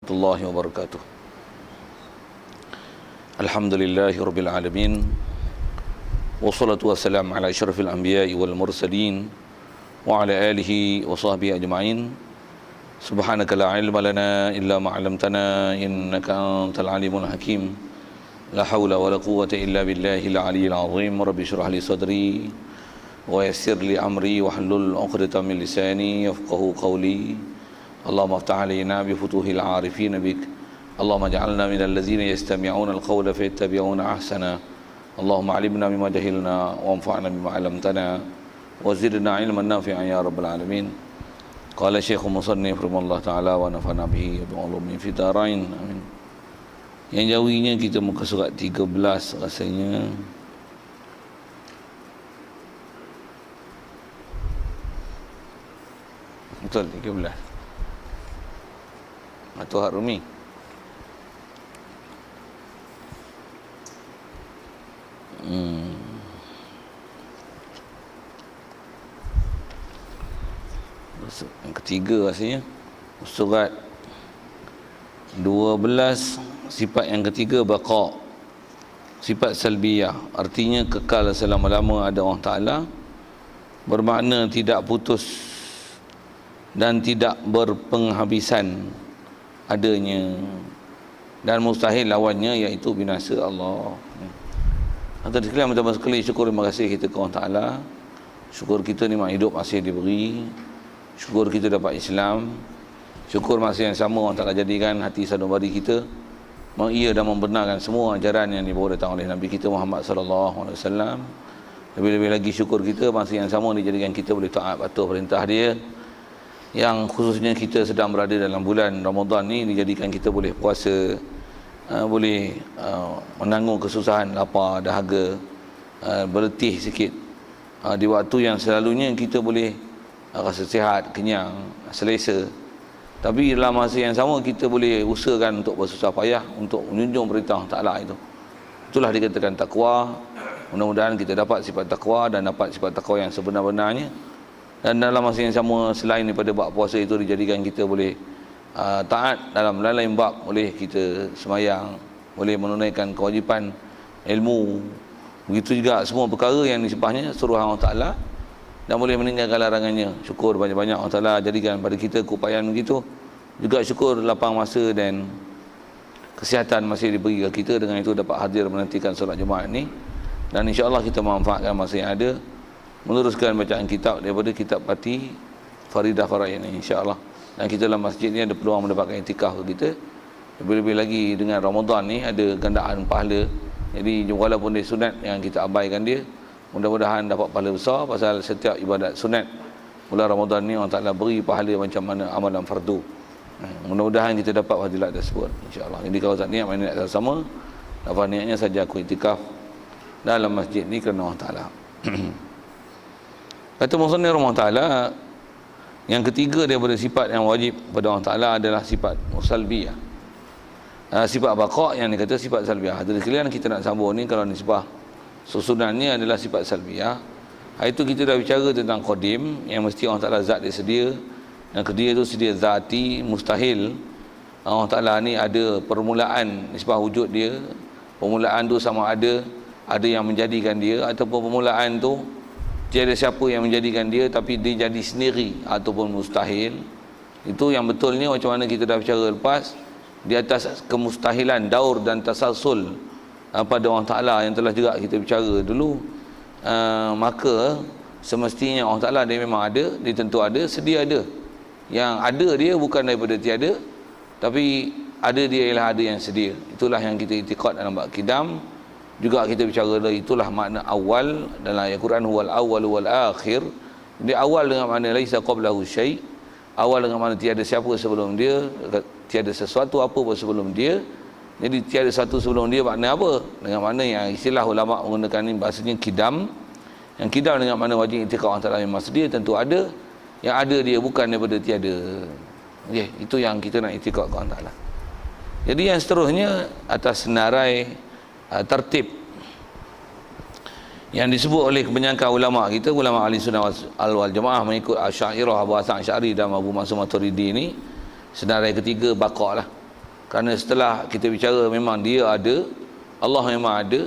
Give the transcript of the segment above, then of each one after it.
warahmatullahi wabarakatuh. Alhamdulillahirabbil alamin. Wassalatu wassalamu ala asyrafil anbiya'i wal mursalin wa ala alihi wa sahbihi ajma'in. Subhanaka la ilma lana illa ma 'allamtana innaka antal alimul hakim. La haula wa la quwwata illa billahil aliyyil azim. Rabbi shrah li sadri wa yassir li amri wahlul 'uqdatam min lisani yafqahu qawli. Allahumma aftah alaina bi futuhil arifin bik. Allahumma ja'alna minal ladzina yastami'una al-qawla fayattabi'una ahsana. Allahumma 'allimna mimma jahilna wa anfa'na bima 'allamtana wa zidna 'ilman nafi'an ya rabbal alamin. Qala Syekh Musannif rahimahullah taala wa nafa'na bihi wa ulumi fi darain. Amin. Yang jauhinya kita muka surat 13 rasanya. Betul 13. Atau Hak Rumi. Yang ketiga rasanya surat 12, sifat yang ketiga baqa, sifat salbiyah, artinya kekal selama-lama ada Allah Ta'ala, bermakna tidak putus dan tidak berpenghabisan adanya, dan mustahil lawannya iaitu binasa Allah. Antara sekalian pertama sekali syukur terima kasih kita kepada Allah Ta'ala. Syukur kita nikmat hidup masih diberi, syukur kita dapat Islam, syukur masih yang sama Allah Ta'ala jadikan hati sanubari kita mengiya dan membenarkan semua ajaran yang dibawa datang oleh Nabi kita Muhammad sallallahu alaihi wasallam. Lebih-lebih lagi syukur kita masih yang sama dijadikan kita boleh taat patuh perintah dia, yang khususnya kita sedang berada dalam bulan Ramadan ni dijadikan kita boleh puasa, boleh menanggung kesusahan lapar, dahaga, berletih sikit di waktu yang selalunya kita boleh rasa sihat, kenyang, selesa. Tapi dalam masa yang sama kita boleh usahakan untuk bersusah payah untuk menjunjung perintah Ta'ala itu. Itulah dikatakan takwa. Mudah-mudahan kita dapat sifat takwa dan dapat sifat takwa yang sebenar-benarnya. Dan dalam masa yang sama, selain daripada bab puasa itu dijadikan kita boleh taat dalam lain-lain bab, boleh kita semayang, boleh menunaikan kewajipan ilmu, begitu juga semua perkara yang disebahnya suruh Allah Ta'ala, dan boleh meninggalkan larangannya. Syukur banyak-banyak Allah Ta'ala jadikan pada kita keupayaan begitu. Juga syukur lapang masa dan kesihatan masih diberi ke kita, dengan itu dapat hadir menantikan solat Jumaat ni, dan insya-Allah kita memanfaatkan masa yang ada meneruskan bacaan kitab daripada kitab Pati Faridah Faraid ini insya-Allah. Dan kita dalam masjid ni ada peluang mendapatkan iktikaf kita. Lebih-lebih lagi dengan Ramadan ni ada gandaan pahala. Jadi walaupun dia sunat yang kita abaikan dia, mudah-mudahan dapat pahala besar, pasal setiap ibadat sunat bulan Ramadan ni Allah Ta'ala beri pahala macam mana amalan fardu. Mudah-mudahan kita dapat fadilat tersebut insya-Allah. Jadi kalau tak niat main niat sama, apa niatnya saja aku iktikaf dalam masjid ni kerana Allah Ta'ala. Kata Musannif rahimahullah taala, yang ketiga daripada sifat yang wajib pada Allah Ta'ala adalah sifat salbiyah. Sifat baqa yang dikata sifat salbiyah. Jadi sekalian kita nak sambung ni, kalau nisbah susunannya adalah sifat salbiyah. Itu kita dah bicara tentang qadim, yang mesti Allah Ta'ala zat dia sedia. Yang kedua itu sedia zati, mustahil Allah Ta'ala ni ada permulaan nisbah wujud dia. Permulaan tu sama ada yang menjadikan dia, ataupun permulaan tu tiada siapa yang menjadikan dia, tapi dia jadi sendiri, ataupun mustahil. Itu yang betulnya macam mana kita dah bicara lepas, di atas kemustahilan daur dan tasalsul pada Allah Ta'ala yang telah juga kita bicara dulu. Maka semestinya Allah Ta'ala dia memang ada, dia tentu ada, sedia ada. Yang ada dia bukan daripada tiada, tapi ada dia ialah ada yang sedia. Itulah yang kita i'tiqad dalam bab kidam. Juga kita bicara itulah makna awal dalam ayat Quran, huwal awwal wal akhir. Jadi awal dengan makna laisa qablahu syai', awal dengan makna tiada siapa sebelum dia, tiada sesuatu apa pun sebelum dia. Jadi tiada satu sebelum dia makna apa? Dengan makna yang istilah ulama menggunakan ini bahasanya kidam. Yang kidam dengan makna wajib i'tiqad Allah Ta'ala memang sedia, tentu ada. Yang ada dia bukan daripada tiada. Okay, itu yang kita nak i'tiqad Allah Ta'ala. Jadi yang seterusnya atas senarai tertib yang disebut oleh kebanyakan ulama kita, ulama ahli sunnah wal jamaah mengikut Asy'ariyah, Abu Hasan Asy'ari dan Abu Mansur Maturidi ni, senarai ketiga baqa lah. Kerana setelah kita bicara memang dia ada, Allah memang ada,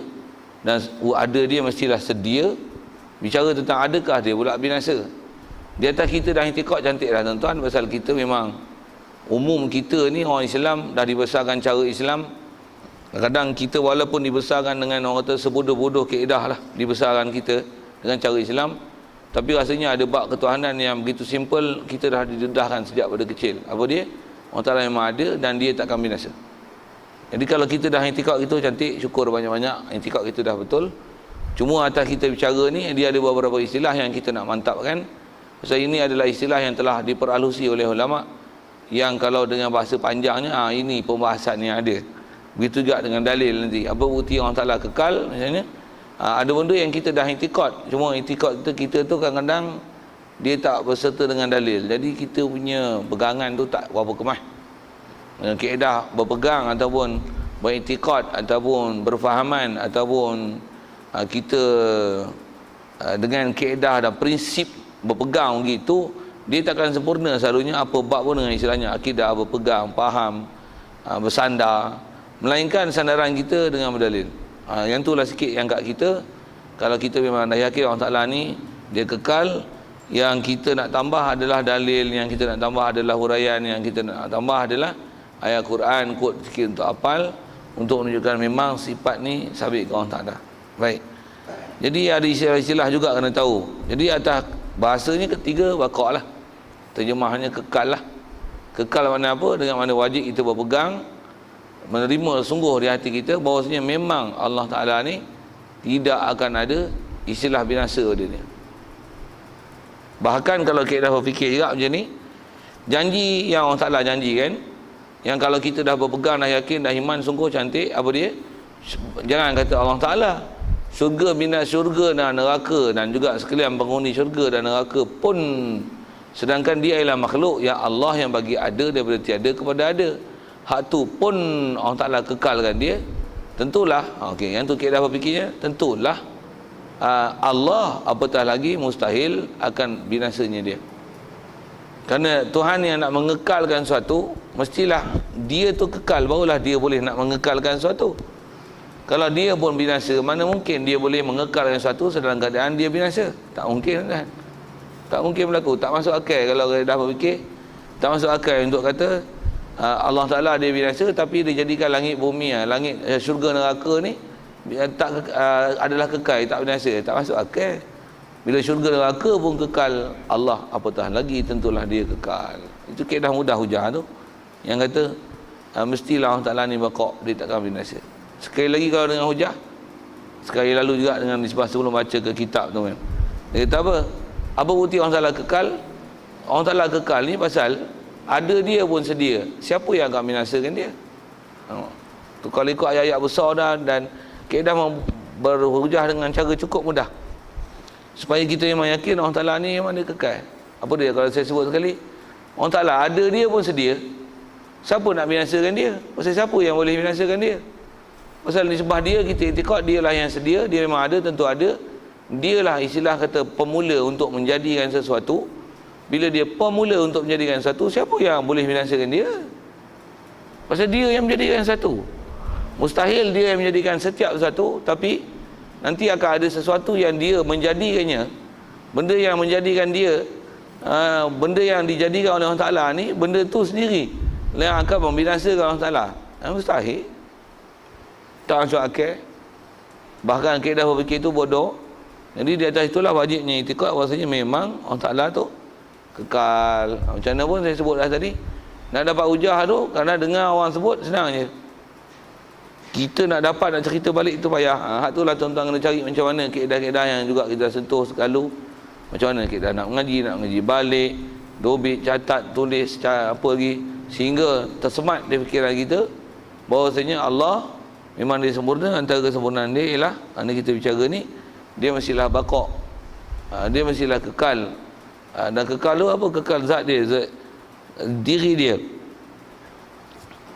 dan ada dia mestilah sedia. Bicara tentang adakah dia pula binasa. Di atas kita dah i'tikad cantik dah tuan-tuan, pasal kita memang umum kita ni orang Islam dah dibesarkan cara Islam. Kadang kita walaupun dibesarkan dengan orang kata sebodoh-bodoh kaedah lah, dibesarkan kita dengan cara Islam, tapi rasanya ada bab ketuhanan yang begitu simple kita dah didedahkan sejak pada kecil. Apa dia? Allah Ta'ala memang ada dan dia takkan binasa. Jadi kalau kita dah i'tikad kita cantik, syukur banyak-banyak, i'tikad kita dah betul. Cuma atas kita bicara ni, dia ada beberapa istilah yang kita nak mantapkan. Pasal ini adalah istilah yang telah diperhalusi oleh ulama, yang kalau dengan bahasa panjangnya, ini pembahasan yang ada. Begitu juga dengan dalil nanti. Apa bukti Allah Ta'ala kekal misalnya. Ada benda yang kita dah i'tikad, cuma i'tikad kita tu kadang-kadang dia tak berserta dengan dalil. Jadi kita punya pegangan tu tak berapa kemah. Kaedah berpegang ataupun beriktikad ataupun berfahaman ataupun kita dengan kaedah dan prinsip berpegang begitu, dia takkan sempurna selalunya. Apa bab pun dengan istilahnya akidah, berpegang, faham, bersandar, melainkan sandaran kita dengan berdalil. Yang itulah sikit yang kat kita. Kalau kita memang dah yakin Allah Ta'ala ni dia kekal, yang kita nak tambah adalah dalil, yang kita nak tambah adalah huraian, yang kita nak tambah adalah ayat Quran, quote sikit untuk hafal, untuk menunjukkan memang sifat ni sabit ke Allah Ta'ala. Baik. Jadi ada istilah-istilah juga kena tahu. Jadi atas bahasanya ketiga baqa' lah. Terjemahannya kekal lah. Kekal mana apa? Dengan mana wajib kita berpegang, menerima sungguh di hati kita bahawasanya memang Allah Ta'ala ni tidak akan ada istilah binasa pada dia. Bahkan kalau kita dah berfikir juga macam ni, janji yang Allah Ta'ala janji kan, yang kalau kita dah berpegang, dah yakin, dah iman sungguh cantik, apa dia? Jangan kata Allah Ta'ala syurga, bina syurga dan neraka dan juga sekalian penghuni syurga dan neraka pun, sedangkan dia ialah makhluk yang Allah yang bagi ada daripada tiada kepada ada. Hak tu pun Allah Ta'ala kekalkan dia. Tentulah, okey, yang tu kita dah berfikirnya, tentulah Allah apatah lagi mustahil akan binasanya dia. Kerana Tuhan yang nak mengekalkan suatu, mestilah dia tu kekal, barulah dia boleh nak mengekalkan suatu. Kalau dia pun binasa, mana mungkin dia boleh mengekalkan suatu sedang keadaan dia binasa? Tak mungkin kan? Tak mungkin berlaku. Tak masuk akal kalau dah berfikir. Tak masuk akal untuk kata Allah Ta'ala dia binasa tapi dia jadikan langit bumi, langit syurga neraka ni adalah kekal, tak binasa. Tak masuk akal. Bila syurga neraka pun kekal, Allah apatah lagi tentulah dia kekal. Itu kaedah mudah hujah tu yang kata mestilah Allah Ta'ala ni baqa', dia takkan binasa. Sekali lagi kalau dengan hujah, sekali lalu juga dengan nisbah sebelum baca ke kitab tu kan, dia kata apa? Apa bukti Allah Ta'ala kekal? Allah Ta'ala kekal ni pasal ada dia pun sedia. Siapa yang akan binasakan dia? Tu kalau ikut ayat-ayat besar dah, dan kaedah berhujah dengan cara cukup mudah supaya kita memang yakin Allah Ta'ala ni memang dia kekal. Apa dia kalau saya sebut sekali, Allah Ta'ala ada dia pun sedia. Siapa nak binasakan dia? Pasal siapa yang boleh binasakan dia? Pasal nisbah dia, kita i'tikad dia lah yang sedia, dia memang ada, tentu ada. Dialah istilah kata pemula untuk menjadikan sesuatu. Bila dia pemula untuk menjadikan sesuatu, siapa yang boleh binasakan dia? Pasal dia yang menjadikan sesuatu. Mustahil dia yang menjadikan setiap sesuatu, tapi nanti akan ada sesuatu yang dia menjadikannya. Benda yang menjadikan dia, benda yang dijadikan oleh Allah Ta'ala ni, benda tu sendiri yang akan membinasakan Allah Ta'ala. Mustahil. Tak masuk akal. Bahkan kaedah berfikir itu bodoh. Jadi di atas itulah wajibnya i'tikad bahasanya memang Allah Ta'ala tu kekal. Macam mana pun saya sebut dah tadi, nak dapat hujah tu kerana dengar orang sebut senang je. Kita nak dapat, nak cerita balik itu payah. Hak tu lah tuan-tuan kena cari macam mana kaedah-kaedah yang juga kita sentuh sekalu. Macam mana kita nak mengaji balik, dobit, catat, tulis, apa lagi, sehingga tersemat di fikiran kita bahawasanya Allah memang dia sempurna. Antara kesempurnaan dia ialah kerana kita bicara ni, dia mestilah baqa', dia mestilah kekal. Dan kekal tu apa? Kekal zat dia, zat diri dia.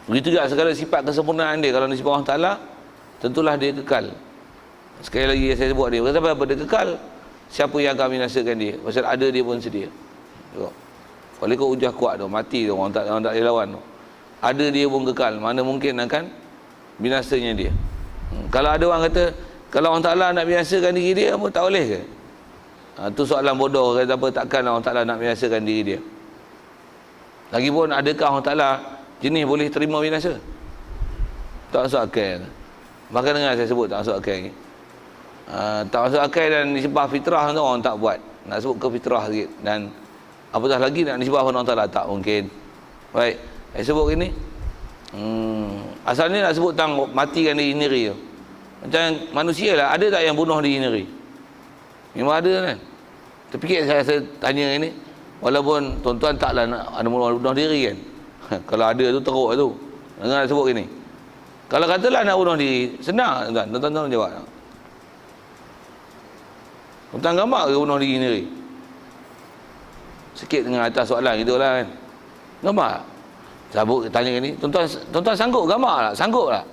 Begitu juga segala sifat kesempurnaan dia. Kalau nisbah Allah Ta'ala, tentulah dia kekal. Sekali lagi saya sebut dia, kenapa apa dia kekal? Siapa yang akan binasakan dia? Pasal ada dia pun sedia. Tengok. Kalau ikut hujah kuat tu, mati tu orang tak boleh lawan tu. ada dia pun kekal, mana mungkin akan binasanya dia. Kalau ada orang kata kalau Allah Ta'ala nak binasakan diri dia, apa tak boleh ke? Tu soalan bodoh, kata apa, takkan Allah Ta'ala nak binasakan diri dia. Lagipun adakah Allah Ta'ala jenis boleh terima binasa? Tak masuk akal. Maka dengar saya sebut tak masuk akal. Tak masuk akal dan disebabkan fitrah tu orang tak buat. Nak sebut ke fitrah sikit. Dan apatah lagi nak disebabkan Allah Ta'ala, tak mungkin. Baik, saya sebut gini. Asalnya nak sebut tentang matikan diri sendiri tu. Macam manusia lah, ada tak yang bunuh diri sendiri? Memang ada kan. Terfikir saya tanya ini, walaupun tuan-tuan taklah nak ada bunuh diri kan. Kalau ada tu teruk tu. Dengar nak sebut gini. Kalau katalah nak bunuh diri, senang tuan-tuan. Tuan-tuan jawab. Tuan-tuan gambar ke bunuh diri sendiri? Sikit dengan atas soalan gitulah kan. Gambar. Sabuk tanya gini, tuan-tuan sanggup gambar tak? Sanggup tak?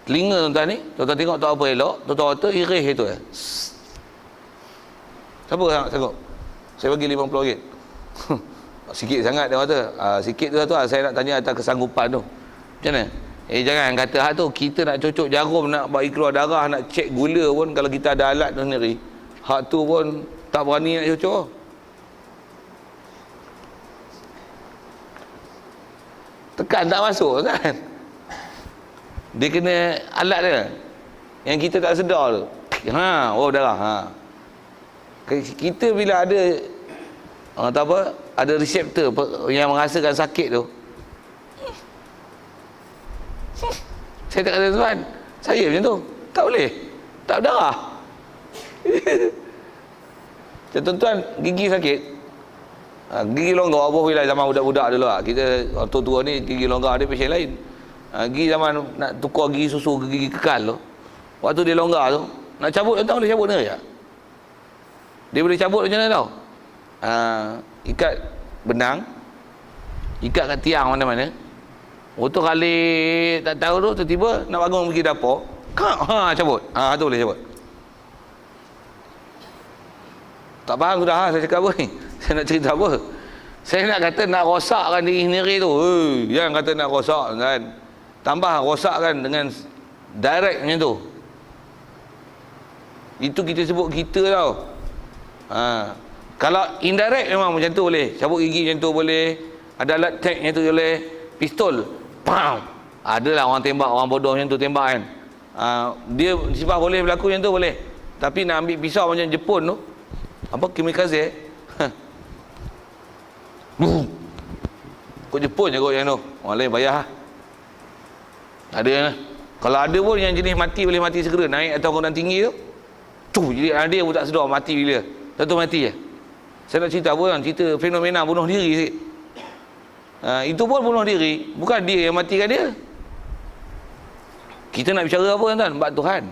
Telinga tuan-tuan ni, tuan-tuan tengok tak apa elok, tuan-tuan kata irih itu ya. Siapa sanggup? Saya bagi RM50. Sikit sangat dia kata. Sikit tu lah, saya nak tanya atas kesanggupan tu. Macam mana? Jangan kata hak tu, kita nak cocok jarum, nak bagi keluar darah, nak cek gula pun, kalau kita ada alat tu sendiri, hak tu pun tak berani nak cocok. Tekan tak masuk kan? Dia kena alat dia yang kita tak sedar tu. Darah. Kita bila ada ada reseptor yang merasakan sakit tu. Saya tak kata tuan, saya macam tu. Tak boleh. Tak berdarah. Tuan-tuan gigi sakit. Gigi longgar apa bila zaman budak-budak dulu lah. Kita waktu tua ni gigi longgar ada pasien lain. Gigi zaman nak tukar gigi susu ke gigi kekal tu, waktu dia longgar tu, nak cabut tuan boleh cabut ni ya. Dia boleh cabut macam mana tau? Ikat benang, ikat kat tiang mana-mana. Waktu kali tak tahu tu, tiba-tiba nak bangun pergi dapur, cabut. Tu boleh cabut. Tak faham sudah saya cakap apa ni? Saya nak cerita apa? Saya nak kata nak rosakkan diri sendiri tu. Jangan kata nak rosak kan. Tambah rosakkan dengan direct macam tu. Itu kita sebut kita tau. Kalau indirect memang macam tu boleh. Cabut gigi macam tu boleh. Ada alat tag macam tu boleh. Pistol. Pam. Adalah orang tembak, orang bodoh macam tu tembak kan. Dia sifat boleh berlaku macam tu boleh. Tapi nak ambil pisau macam Jepun tu, apa kimikaze? Kau Jepun je kot yang tu. Orang lain payah lah. Ada lah. Kalau ada pun yang jenis mati boleh mati segera, naik atau orang tinggi tu, jadi ada pun tak sedar mati bila. Satu mati je. Saya nak cerita apa kan? Cerita fenomena bunuh diri sikit. Itu pun bunuh diri. Bukan dia yang matikan dia. Kita nak bicara apa tuan-tuan? Bab Tuhan.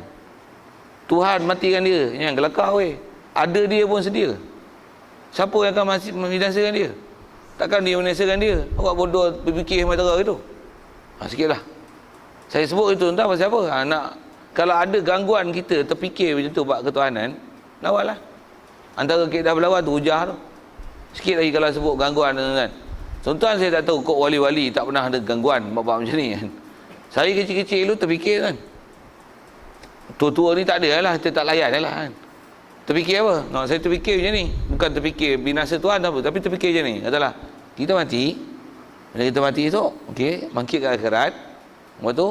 Tuhan matikan dia. Yang kelakar weh. Ada dia pun sedia. Siapa yang akan membinasakan dia? Takkan dia membinasakan dia? Orang bodoh berfikir matara itu. Sikitlah. Saya sebut itu entah pasal apa. Kalau ada gangguan kita terfikir macam tu bab ketuhanan, lawanlah. Antara kita dah berlawan tu hujah tu. Sikit lagi kalau sebut gangguan kan. Tuan-tuan saya tak tahu kok wali-wali tak pernah ada gangguan bab macam ni kan. Saya kecil-kecil dulu terfikir kan. Tua-tua ni tak ada lah, kita tak layan lah kan. Terfikir apa? Saya terfikir macam ni. Bukan terfikir binasa Tuhan apa, tapi terfikir macam ni. Katalah, kita mati. Bila kita mati tu, okey, bangkit ke akhirat. Lepas tu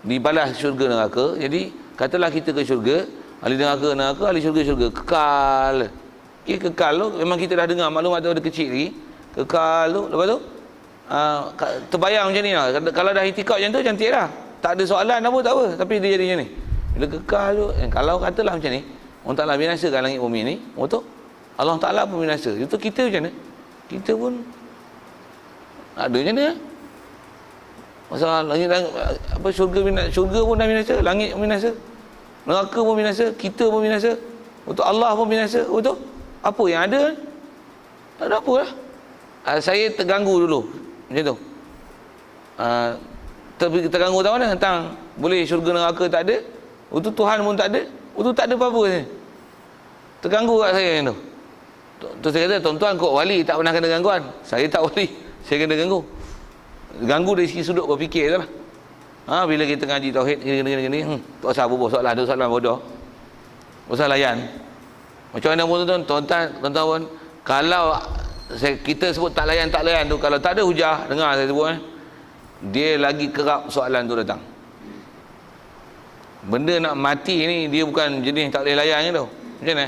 dibalas syurga neraka. Jadi katalah kita ke syurga, ahli neraka, ahli syurga, kekal. Okey, kekal tu memang kita dah dengar maklum ada kecil lagi. Kekal tu, lepas tu terbayang macam ni lah. Kalau dah itikad macam tu, cantik lah. Tak ada soalan apa, tak apa. Tapi dia jadi macam ni. Bila kekal tu, kalau katalah macam ni, Allah Ta'ala binasakan langit bumi ni, betul? Allah Ta'ala pun binasa. Itu kita macam mana? Kita pun ada macam mana? Masalah langit, apa syurga pun dah binasa, langit pun binasa, neraka pun binasa, kita pun binasa, betul? Allah pun binasa, betul? Apa yang ada? Tak ada apa lah. Saya terganggu dulu macam tu. Terganggu tahu mana tentang boleh syurga neraka tak ada, betul? Tuhan pun tak ada, betul? Tak ada apa-apa ni. Terganggu kat saya macam tu. Terus saya kata, tuan-tuan kok wali tak pernah kena gangguan. Saya tak wali, saya kena ganggu. Ganggu dari segi sudut berfikir je lah. Bila kita ngaji tauhid gini, tak usah berbual soalan, ada soalan bodoh. Tak usah layan. Macam mana pun tuan-tuan pun, kalau kita sebut tak layan tu, kalau tak ada hujah, dengar saya sebut dia lagi kerap soalan tu datang. Benda nak mati ni dia bukan jenis tak boleh layan je tu. Macam mana?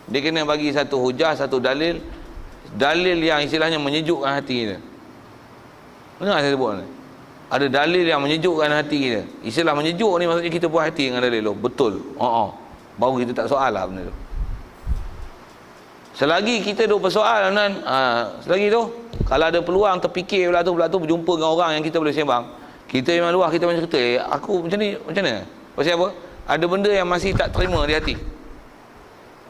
Dia kena bagi satu hujah, satu dalil yang istilahnya menyejukkan hati kita. Dengar saya sebut ni. Ada dalil yang menyejukkan hati kita. Istilah menyejuk ni maksudnya kita puas hati dengan dalil tu. Betul. Baru kita tak soal lah benda tu. Selagi kita duk bersoal kan, selagi tu kalau ada peluang terfikir pula tu berjumpa dengan orang yang kita boleh sembang, kita memang luah, kita macam kata aku macam ni, macam mana? Pasal apa? Ada benda yang masih tak terima di hati.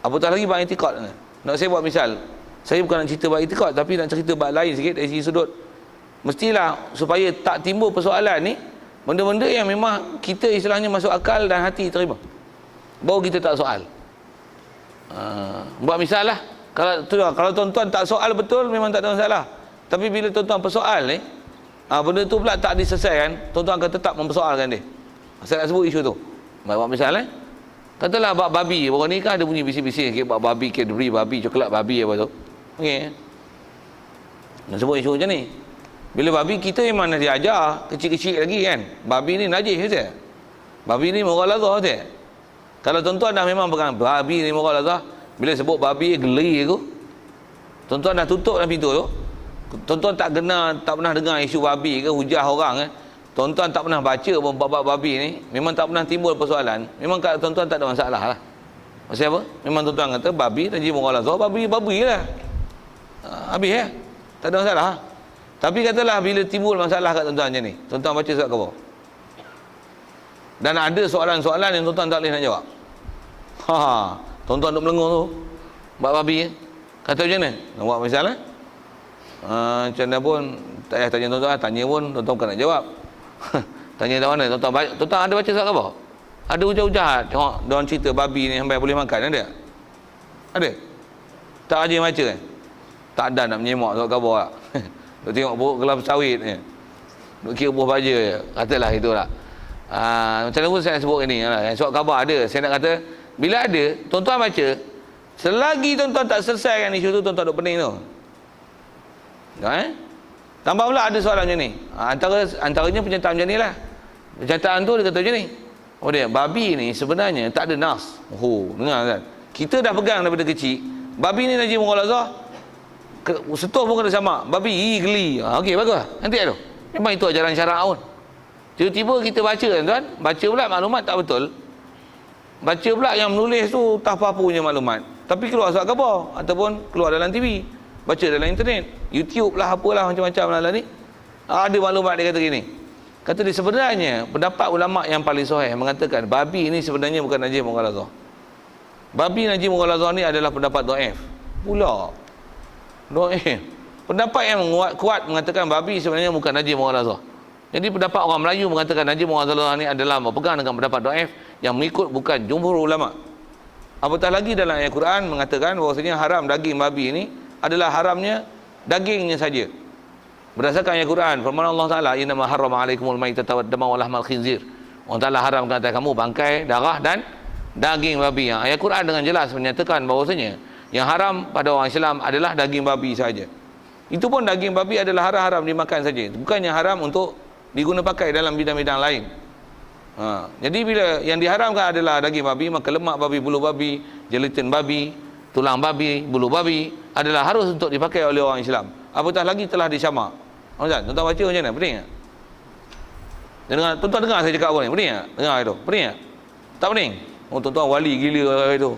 Apatah lagi bab i'tiqad. Nak saya buat misal, saya bukan nak cerita bab i'tiqad, tapi nak cerita bab lain sikit dari segi sudut. Mestilah supaya tak timbul persoalan ni, benda-benda yang memang kita istilahnya masuk akal dan hati terima, baru kita tak soal. Buat misal lah, kalau tuan-tuan tak soal betul, memang tak ada masalah. Tapi bila tuan-tuan persoal ni, benda tu pula tak diselesaikan, tuan-tuan akan tetap mempersoalkan dia. Saya nak sebut isu tu. Buat misal katalah bab babi, baru ni kan ada bunyi bising-bising sikit bab babi, Cadbury babi, coklat babi apa tu. Okey. Nak sebut isu macam ni. Bila babi kita memang dah diajar kecil-kecil lagi kan. Babi ni najis je. Babi ni mughaladzah je. Kalau tuan-tuan dah memang pegang babi ni mughaladzah, bila sebut babi geli aku, tuan-tuan dah tutup dalam pintu tu. Tuan-tuan tak pernah dengar isu babi ke, hujah orang tuan-tuan tak pernah baca bab babi ni, memang tak pernah timbul persoalan. Memang kat tuan-tuan tak ada masalah lah. Maksud apa? Memang tuan-tuan kata babi najis mughaladzah, babi lah. Habis tak ada masalah. Tapi katalah bila timbul masalah kat tuan-tuan macam ni, tuan-tuan baca surat khabar, dan ada soalan-soalan yang tuan-tuan tak boleh nak jawab. Tuan-tuan duk melengur tu bab babi kata macam mana? Nak buat misalnya macam mana pun tak payah tanya tuan-tuan, tanya pun tuan-tuan bukan nak jawab. Tanya kat mana? Tuan-tuan ada baca surat khabar? Ada hujah-hujah tengok diorang cerita babi ni sampai boleh makan, ada? Ada? Tak aja baca kan? Tak ada nak menyemak surat khabar tak? Duk tengok buruk gelap sawit ni, duk kira buah baja je, katalah itulah. Macam mana pun saya sebut ni, yang surat khabar ada. Saya nak kata bila ada, tuan-tuan baca, selagi tuan-tuan tak selesaikan isu tu, tuan-tuan duk pening tu. Tambah pula ada soalan macam ni. Antaranya pernyataan macam ni lah. Pernyataan tu dia kata macam ni, babi ni sebenarnya tak ada nas. Dengar kan, kita dah pegang daripada kecil babi ni najis mughaladzah, sentuh pun kena sama, babi geli. Okey, bagus, nanti tu memang itu ajaran syarak pun. Tiba-tiba kita baca tuan, baca pula maklumat tak betul, baca pula yang menulis tu tak apa-apa punya maklumat, tapi keluar surat khabar ataupun keluar dalam TV, baca dalam internet, YouTube lah, apalah macam-macam lah ni, ada maklumat dia kata gini. Kata dia sebenarnya pendapat ulama yang paling sahih mengatakan babi ni sebenarnya bukan najis mughaladzah. Babi najis mughaladzah ni adalah pendapat dhaif pula. Dhaif. Pendapat yang kuat mengatakan babi sebenarnya bukan najis mughaladzah. Jadi pendapat orang Melayu mengatakan najis mughaladzah ni adalah berpegang dengan pendapat dhaif yang mengikut bukan jumhur ulama. Apatah lagi dalam ayat Quran mengatakan bahawasanya haram daging babi ini adalah haramnya dagingnya saja. Berdasarkan ayat Quran, firman Allah Taala, "Innama harrama 'alaikumul maitata wad dama wa lahmal khinzir." Allah Taala haramkan atas kamu bangkai, darah dan daging babi. Ayat Quran dengan jelas menyatakan bahawasanya yang haram pada orang Islam adalah daging babi saja. Itu pun daging babi adalah haram dimakan saja. Bukannya haram untuk diguna pakai dalam bidang-bidang lain. Jadi bila yang diharamkan adalah daging babi, maka lemak babi, bulu babi, gelatin babi, tulang babi, bulu babi adalah harus untuk dipakai oleh orang Islam. Apatah lagi telah disyamak. Tuan-tuan baca macam mana? Pening tak? Tuan-tuan dengar saya cakap apa ni? Pening tak? Dengar itu? Pening tak? Tak pening? Tuan-tuan wali gila itu.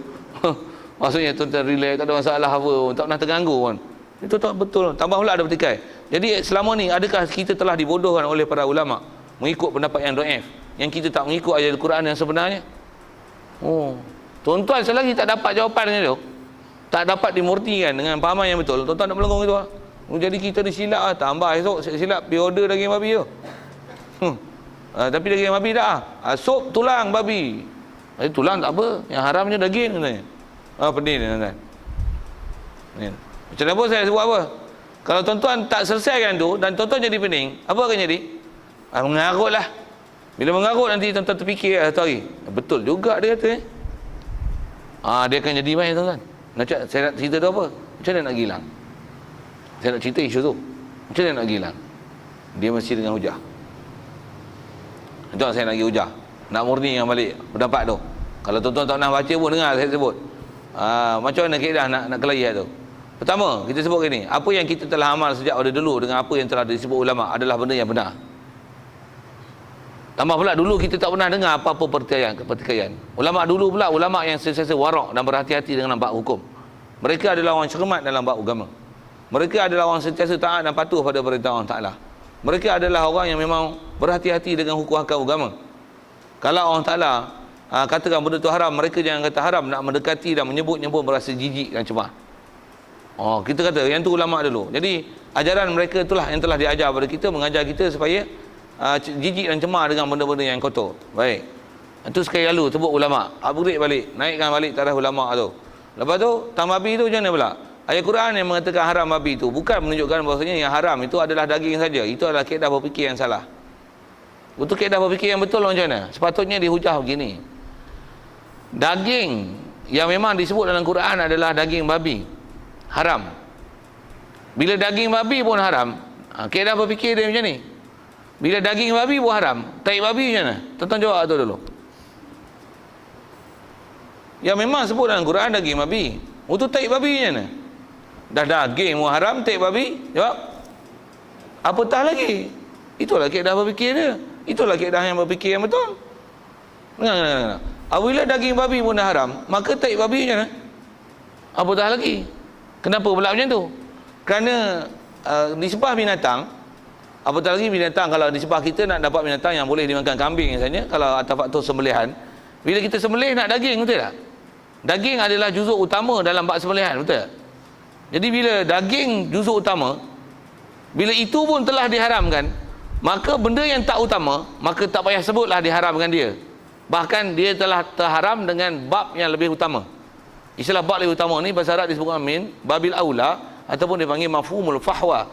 Maksudnya tuan-tuan relax, tak ada masalah apa, tak pernah terganggu pun. Itu tak betul. Tambah pula ada petikai. Jadi selama ni adakah kita telah dibodohkan oleh para ulama mengikut pendapat yang dhaif, yang kita tak mengikut ayat Al-Quran yang sebenarnya? Tuan-tuan selagi tak dapat jawapannya tu, tak dapat dimurtikan dengan pahaman yang betul, tuan-tuan nak melenggung itu. Jadi kita ni silap lah, tambah esok silap pergi order daging babi tu. Tapi daging babi dah sup tulang babi. Tulang tak apa, yang haramnya daging katanya. Pedih ni tuan-tuan. Macam mana pun saya sebut apa? Kalau tuan-tuan tak selesaikan tu dan tuan-tuan jadi pening, apa akan jadi? Mengarut lah. Bila mengarut nanti tuan-tuan terfikir satu hari, betul juga dia kata dia akan jadi baik tuan-tuan. Saya nak cerita tu apa? Macam mana nak hilang? Saya nak cerita isu tu. Macam mana nak hilang? Dia mesti dengan hujah. Tuan, saya nak pergi hujah. Nak murni dengan balik pendapat tu. Kalau tuan-tuan tak nak baca pun dengar saya sebut. Macam mana kaedah nak kelahi tu? Pertama, kita sebut gini, apa yang kita telah amal sejak pada dulu dengan apa yang telah disebut ulama adalah benda yang benar. Tambah pula dulu kita tak pernah dengar apa-apa pertikaian. Ulama dulu pula ulama yang sentiasa warak dan berhati-hati dengan bab hukum. Mereka adalah orang cermat dalam bab agama. Mereka adalah orang sentiasa taat dan patuh pada perintah Allah Taala. Mereka adalah orang yang memang berhati-hati dengan hukum hakam agama. Kalau Allah Taala katakan benda tu haram, mereka jangan kata haram, nak mendekati dan menyebut-nyebut berasa jijik dan cemas. Kita kata yang tu ulama dulu. Jadi ajaran mereka itulah yang telah diajar kepada kita, mengajar kita supaya jijik dan cemar dengan benda-benda yang kotor. Baik. Itu sekali lalu sebut ulama. Upgrade balik, naikkan balik taraf ulama tu. Lepas tu tam babi tu macam mana pula? Ayat Quran yang mengatakan haram babi itu bukan menunjukkan bahawasanya yang haram itu adalah daging saja. Itu adalah kaedah berfikir yang salah. Betul kaedah berfikir yang betul macam mana? Sepatutnya dihujah begini. Daging yang memang disebut dalam Quran adalah daging babi. Haram. Bila daging babi pun haram, kaedah berfikir dia macam ni. Bila daging babi pun haram, taik babi macam mana? Tuan-tuan jawab tu dulu. Yang memang sebut dalam Quran daging babi. Itu taik babi macam mana? Dah daging pun haram, taik babi. Jawab. Apatah lagi? Itulah kaedah berfikir dia. Itulah kaedah yang berfikir yang betul. Dengar. Apabila daging babi pun dah haram, maka taik babi macam mana? Apatah lagi? Kenapa pula macam tu? Kerana disebah binatang, apatah lagi binatang, kalau disebah kita nak dapat binatang yang boleh dimakan kambing misalnya, kalau atas faktor sembelihan, bila kita sembelih nak daging, betul tak? Daging adalah juzuk utama dalam bab sembelihan, betul tak? Jadi bila daging juzuk utama, bila itu pun telah diharamkan, maka benda yang tak utama, maka tak payah sebutlah diharamkan dia. Bahkan dia telah terharam dengan bab yang lebih utama. Istilah bab lebih utama ni bahasa Arab disebut min babil aula ataupun dipanggil mafhumul fahwa.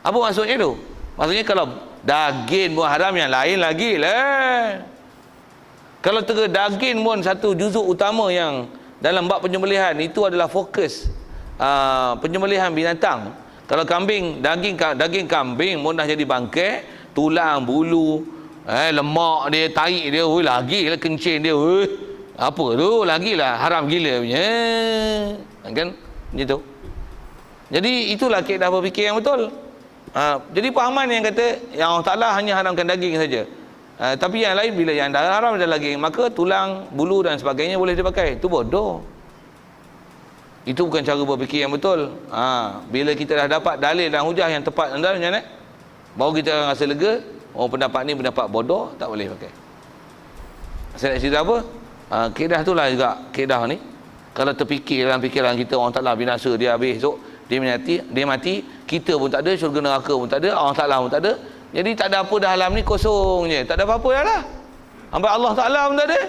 Apa maksudnya tu? Maksudnya kalau daging pun haram, yang lain lagi lah. Kalau daging pun satu juzuk utama yang dalam bab penyembelihan, itu adalah fokus penyembelihan binatang. Kalau kambing, daging kambing pun dah jadi bangkai, tulang, bulu, lemak dia, tarik dia, lagi lah kencing dia, apa tu, lagilah haram gila punya. Kan macam tu. Jadi itulah kaedah berfikir yang betul. Jadi pahaman yang kata yang Allah Ta'ala hanya haramkan daging saja, tapi yang lain bila yang dah haram dah daging, maka tulang, bulu dan sebagainya boleh dipakai. Itu bodoh. Itu bukan cara berfikir yang betul. Bila kita dah dapat dalil dan hujah yang tepat anda macam mana, baru kita akan rasa lega. Pendapat ni pendapat bodoh, tak boleh pakai. Saya nak cerita apa? Kaedah tu lah juga kaedah ni. Kalau terfikir dalam fikiran kita orang Ta'ala binasa, dia habis esok, dia mati, kita pun tak ada, syurga neraka pun tak ada, Allah Ta'ala pun tak ada. Jadi tak ada apa dah, alam ni kosong je, tak ada apa-apa dah lah. Sampai Allah Ta'ala pun tak ada.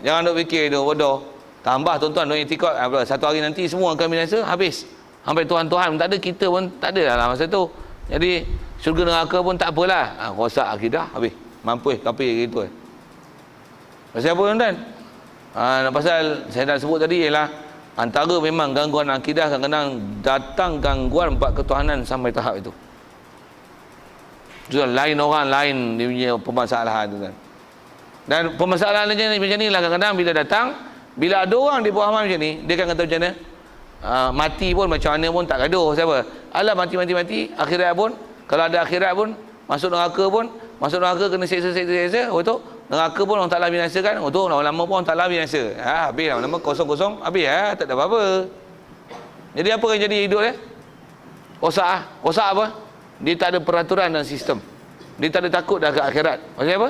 Jangan duk fikir tu bodoh. Tambah tuan-tuan duk itikad, satu hari nanti semua akan binasa, habis. Sampai Tuhan-Tuhan pun tak ada, kita pun tak ada dalam masa tu. Jadi syurga neraka pun tak apalah. Rosak akidah, habis. Mampus kafir gitu. Pasal apa tuan-tuan? Pasal saya nak sebut tadi ialah antara memang gangguan akidah, kadang-kadang datang gangguan bab ketuhanan sampai tahap itu. Itu lain orang lain dia punya permasalahan tu kan. Dan permasalahan macam ni lah kadang-kadang bila datang, bila ada orang dia faham macam ni, dia akan kata macam mana? Mati pun macam mana pun tak gaduh. Siapa? Alah mati, akhirat pun, kalau ada akhirat pun, masuk neraka kena seksa. Betul? Neraka pun orang Ta'ala binasakan. Tu lama-lama pun orang Ta'ala binasa. Habis lama-lama kosong-kosong, habis tak ada apa-apa. Jadi apa yang jadi hidup dia? Rosak apa? Dia tak ada peraturan dan sistem. Dia tak ada takut dah ke akhirat. Maksudnya apa?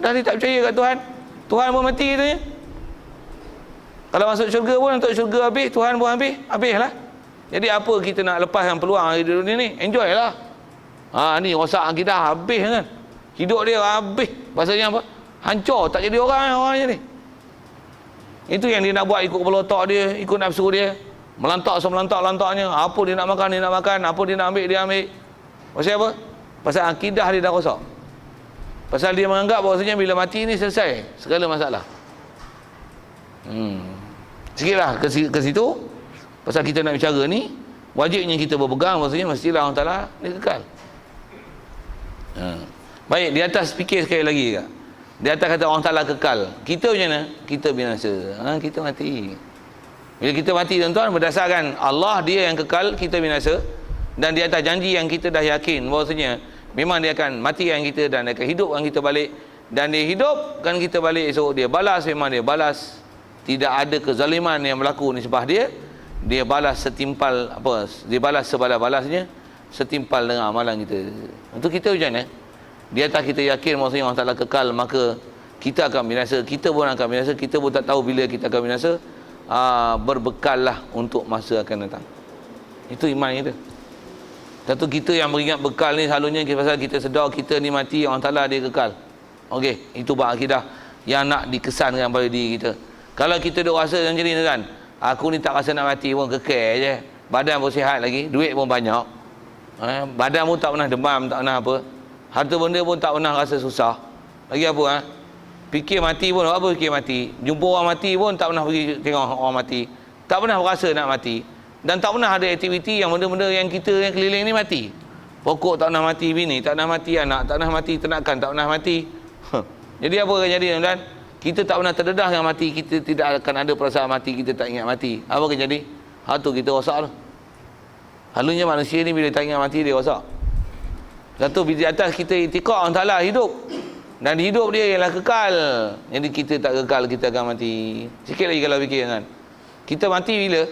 Dah dia tak percaya kat Tuhan. Tuhan pun mati katanya. Kalau masuk syurga pun, untuk syurga habis, Tuhan pun habislah. Jadi apa kita nak lepaskan peluang di dunia ni? Enjoy lah. Ni rosak akidah, habis kan. Hidup dia habis. Pasalnya apa? Hancur, tak jadi orang macam ni. Itu yang dia nak buat, ikut kepala otak dia, ikut nafsu dia. Melantak apa dia nak makan, apa dia nak ambil, dia ambil. Pasal apa? Pasal akidah dia dah rosak. Pasal dia menganggap bahawasanya bila mati ni selesai segala masalah. Sikitlah ke situ. Pasal kita nak bicara ni, wajibnya kita berpegang bahawasanya mestilah Allah Ta'ala ni kekal. Baik, di atas fikir sekali lagi kak. Di atas kata Allah Ta'ala kekal, kita macam mana? Kita binasa, kita mati. Bila kita mati tuan-tuan, berdasarkan Allah dia yang kekal, kita binasa. Dan di atas janji yang kita dah yakin bahawasanya memang dia akan matikan kita dan dia akan hidupkan kita balik. Dan dia hidupkan kita balik esok, dia balas, memang dia balas. Tidak ada kezaliman yang berlaku nisbah dia. Dia balas setimpal apa? Dia balas sebalas-balasnya setimpal dengan amalan kita. Untuk kita macam mana? Di atas kita yakin maksudnya Allah Ta'ala kekal, maka kita akan binasa. Kita pun akan binasa. Kita pun tak tahu bila kita akan binasa. Berbekallah untuk masa akan datang. Itu iman kita. Satu kita yang beringat bekal ni selalunya pasal kita sedar kita ni mati, Allah Ta'ala dia kekal. Okey, itu bab akidah yang nak dikesankan pada diri kita. Kalau kita duk rasa macam ni kan, aku ni tak rasa nak mati pun, kekal je. Badan pun sihat lagi, duit pun banyak. Badan pun tak pernah demam, tak pernah apa. Harta benda pun tak pernah rasa susah. Lagi apa fikir mati pun, apa fikir mati? Jumpa orang mati pun tak pernah pergi tengok orang mati. Tak pernah berasa nak mati. Dan tak pernah ada aktiviti yang benda-benda yang kita yang keliling ni mati. Pokok tak pernah mati bini, tak pernah mati anak, tak pernah mati ternakan, tak pernah mati. Jadi apa akan jadi tuan-tuan? Kita tak pernah terdedah dengan mati, kita tidak akan ada perasaan mati, kita tak ingat mati. Apa akan jadi? Tu kita rosak tu. Halunya manusia ni bila tak ingat mati dia rosak. Satu, di atas kita itikad Allah Ta'ala hidup. Dan hidup dia ialah kekal. Jadi kita tak kekal, kita akan mati. Sikit lagi kalau fikir kan. Kita mati bila?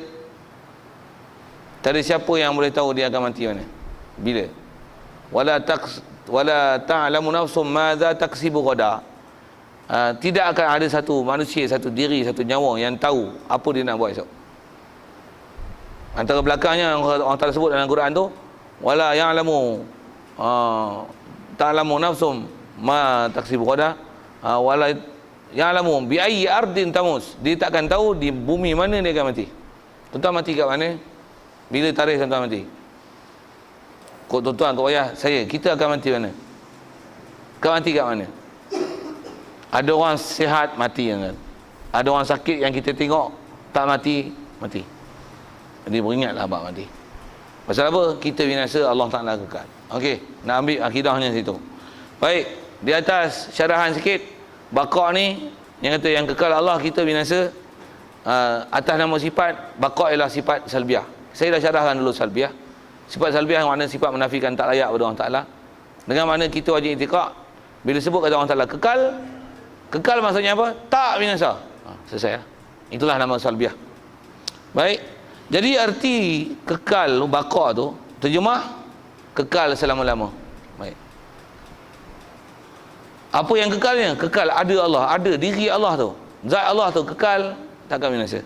Tak ada siapa yang boleh tahu dia akan mati mana. Bila? Wala ta'lamu nafsum madza taksibu ghada. Tidak akan ada satu manusia, satu diri, satu nyawa yang tahu apa dia nak buat esok. Antara belakangnya orang Ta'ala sebut dalam Quran tu, wala ya'lamu ta'lamu nafsum ma taksibu ghada wala ya'lamu bi ayyi ardin tamus. Dia takkan tahu di bumi mana dia akan mati. Tuan-tuan mati kat mana? Bila tarikh tuan-tuan mati? Kau tuan-tuan, kau ayah saya, kita akan mati mana? Kau mati kat mana? Ada orang sihat mati kan? Ada orang sakit yang kita tengok tak mati, mati. Jadi beringatlah bab mati. Pasal apa? Kita binasa, Allah Ta'ala kekal. Okey, nak ambil akidahnya situ. Baik, di atas syarahan sikit, baqa' ni yang kata yang kekal Allah, kita binasa. Atas nama sifat, baqa' ialah sifat salbiah. Saya dah syarahkan dulu salbiah. Sifat salbiah makna sifat menafikan tak layak pada Allah Ta'ala. Dengan makna kita wajib itikad. Bila sebut kata Allah Ta'ala kekal, kekal maksudnya apa? Tak binasa. Selesai. Itulah nama salbiah. Baik. Jadi arti kekal, baqa' tu, terjemah kekal selama-lama. Baik. Apa yang kekalnya? Kekal ada Allah, ada diri Allah tu. Zat Allah tu kekal, takkan binasa.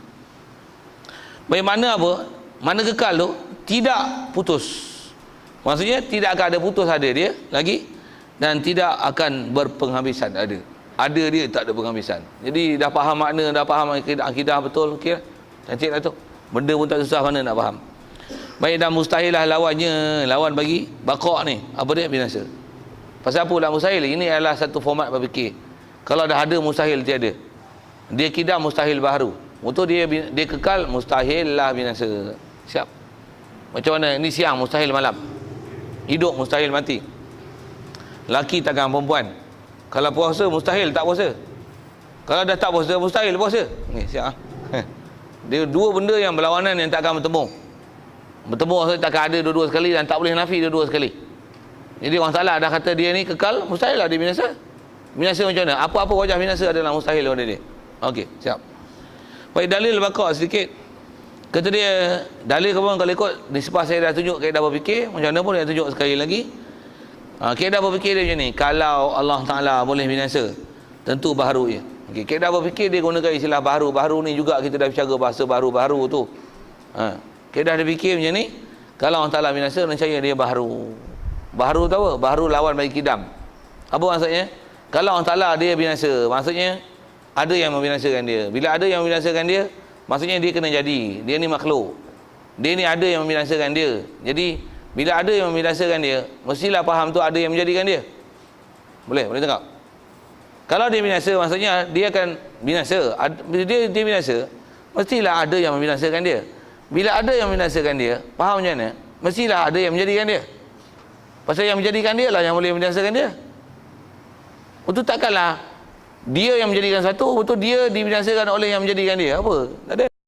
Baik, mana apa? Mana kekal tu tidak putus. Maksudnya tidak akan ada putus, ada dia lagi, dan tidak akan berpenghabisan, ada. Ada dia, tak ada penghabisan. Jadi dah faham makna, dah faham akidah betul, okey. Cantik lah tu. Benda pun tak susah mana nak faham. Baik, dan mustahil lah lawannya, lawan bagi baqa' ni. Apa dia? Binasa. Pasal apa pula mustahil? Ini adalah satu format berfikir. Kalau dah ada, mustahil tiada. Dia kidam, mustahil baharu. Untuk dia kekal, mustahil lah binasa. Siap. Macam mana? Ini siang, mustahil malam. Hidup, mustahil mati. Laki takkan perempuan. Kalau puasa, mustahil tak puasa. Kalau dah tak puasa, mustahil puasa. Ni siap. Dia dua benda yang berlawanan yang tak akan bertemu. Bertemu maksudnya takkan ada dua-dua sekali dan tak boleh nafi dua-dua sekali. Jadi orang Ta'ala dah kata dia ni kekal, mustahil lah dia binasa. Binasa macam mana? Apa-apa wajah binasa adalah mustahil pada dia. Okey, siap. Baik, dalil baqa' sedikit. Kata dia, dalil kawan kalau ikut nisbah saya dah tunjuk kaedah berfikir, macam mana pun dia tunjuk sekali lagi. Kaedah berfikir dia macam ni, kalau Allah Ta'ala boleh binasa, tentu baharu je. Okay, kaedah berfikir dia gunakan istilah baharu. Baharu ni juga kita dah bicara bahasa baharu-baharu tu. Kaedah dia fikir macam ni, kalau Allah Ta'ala binasa, nescaya dia baharu. Baharu tahu apa? Baharu lawan bagi kidam. Apa maksudnya? Kalau Allah Ta'ala dia binasa, maksudnya ada yang membinasakan dia. Bila ada yang membinasakan dia, maksudnya dia kena jadi. Dia ni makhluk. dia ni ada yang membinasakan dia. Jadi bila ada yang membinasakan dia, mestilah faham tu ada yang menjadikan dia. Boleh tengok. Kalau dia binasa, maksudnya dia akan binasa. Dia binasa, mestilah ada yang membinasakan dia. Bila ada yang membinasakan dia, faham macam mana? Mestilah ada yang menjadikan dia. Pasal yang menjadikan dia lah yang boleh membinasakan dia. Betul takkanlah dia yang menjadikan satu, betul dia dibinasakan oleh yang menjadikan dia. Apa? Tak ada.